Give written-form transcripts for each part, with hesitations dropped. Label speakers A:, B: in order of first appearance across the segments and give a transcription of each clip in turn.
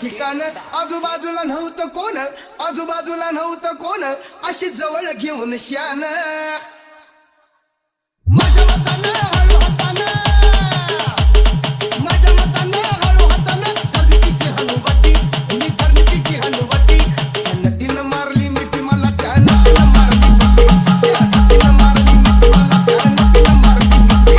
A: ठिकाण आजूबाजूला नव्हतं कोण, आजूबाजूला नव्हतं कोण, अशी जवळ घेऊन शान माझ्या मतानं हळू हातानं, माझ्या मतानं हळू हातानं धरली तिची हनुवटी, मी धरली तिची हनुवटी, त्या नटीनं मारली मिठी मला, त्या नटीनं मारली मिठी, त्या नटीनं मारली मिठी मला, त्या नटीनं मारली मिठी.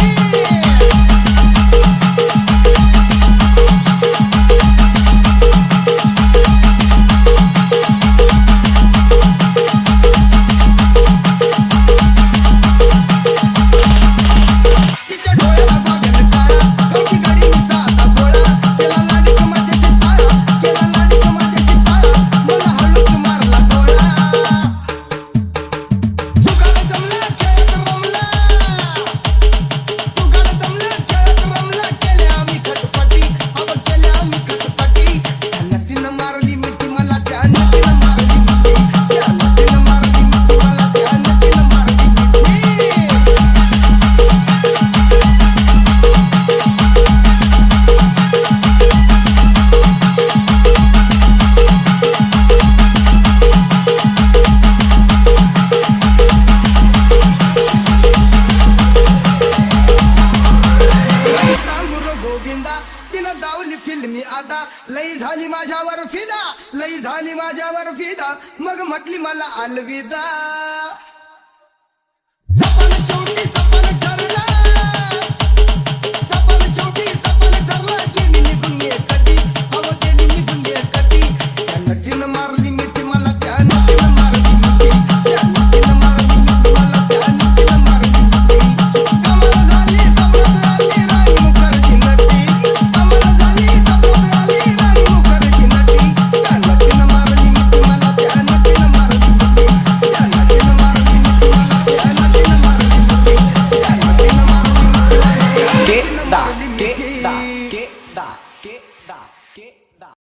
A: तिनं दावली फिल्मी आता, लई झाली माझ्यावर फिदा, लई झाली माझ्यावर फिदा, मग म्हटली मला अलविदा.